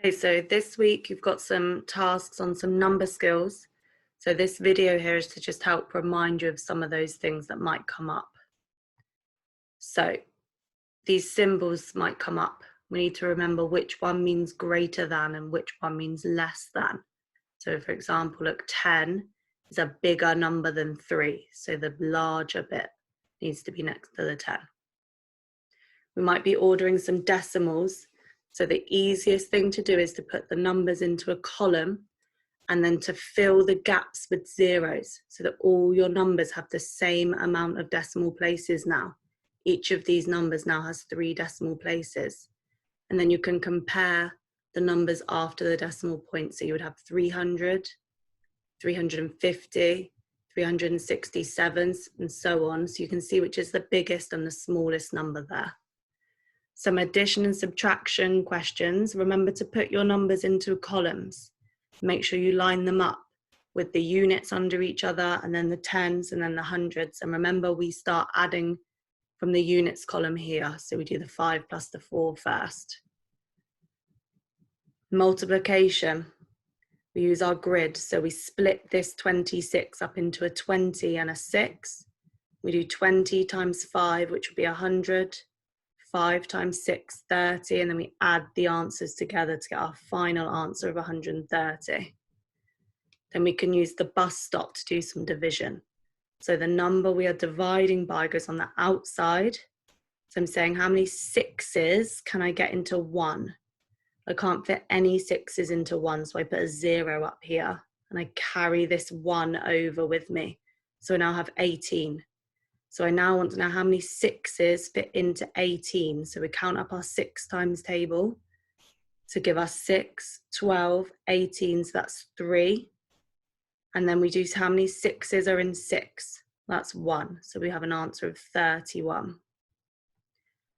Okay, so this week you've got some tasks on some number skills. So this video here is to just help remind you of some of those things that might come up. So these symbols might come up. We need to remember which one means greater than and which one means less than. So for example, look, 10 is a bigger number than 3. So the larger bit needs to be next to the 10. We might be ordering some decimals. So the easiest thing to do is to put the numbers into a column and then to fill the gaps with zeros so that all your numbers have the same amount of decimal places now. Each of these numbers now has 3 decimal places. And then you can compare the numbers after the decimal point. So you would have 300, 350, 367, and so on. So you can see which is the biggest and the smallest number there. Some addition and subtraction questions. Remember to put your numbers into columns. Make sure you line them up with the units under each other and then the tens and then the hundreds. And remember, we start adding from the units column here. So we do the 5 plus the 4 first. Multiplication. We use our grid. So we split this 26 up into a 20 and a 6. We do 20 times 5, which would be 100. 5 times 6, 30, and then we add the answers together to get our final answer of 130. Then we can use the bus stop to do some division. So the number we are dividing by goes on the outside. So I'm saying how many 6s can I get into 1? I can't fit any 6s into 1, so I put a 0 up here and I carry this 1 over with me. So I now have 18. So I now want to know how many 6s fit into 18. So we count up our 6 times table to give us 6, 12, 18, so that's 3. And then we do how many 6s are in 6. That's 1. So we have an answer of 31.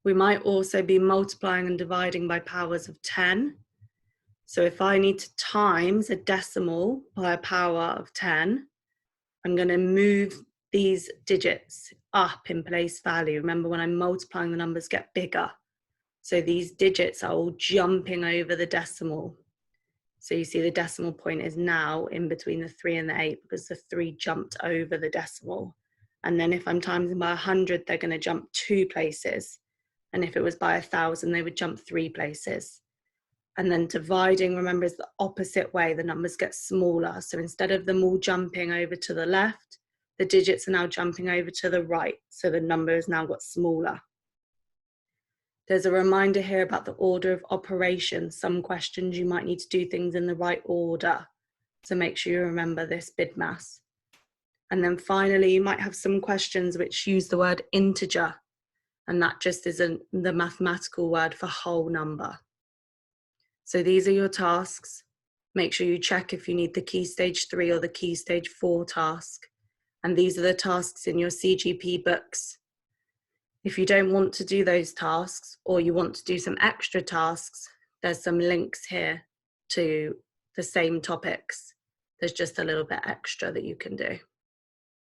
We might also be multiplying and dividing by powers of 10. So if I need to times a decimal by a power of 10, I'm going to move these digits up in place value. Remember, when I'm multiplying, the numbers get bigger. So these digits are all jumping over the decimal. So you see the decimal point is now in between the 3 and the 8 because the 3 jumped over the decimal. And then if I'm timesing by 100, they're going to jump 2 places. And if it was by 1,000, they would jump 3 places. And then dividing, remember, is the opposite way. The numbers get smaller. So instead of them all jumping over to the left, the digits are now jumping over to the right. So the number has now got smaller. There's a reminder here about the order of operations. Some questions you might need to do things in the right order. So make sure you remember this BIDMAS. And then finally, you might have some questions which use the word integer. And that just is the mathematical word for whole number. So these are your tasks. Make sure you check if you need the Key Stage 3 or the Key Stage 4 task. And these are the tasks in your CGP books. If you don't want to do those tasks or you want to do some extra tasks, there's some links here to the same topics. There's just a little bit extra that you can do.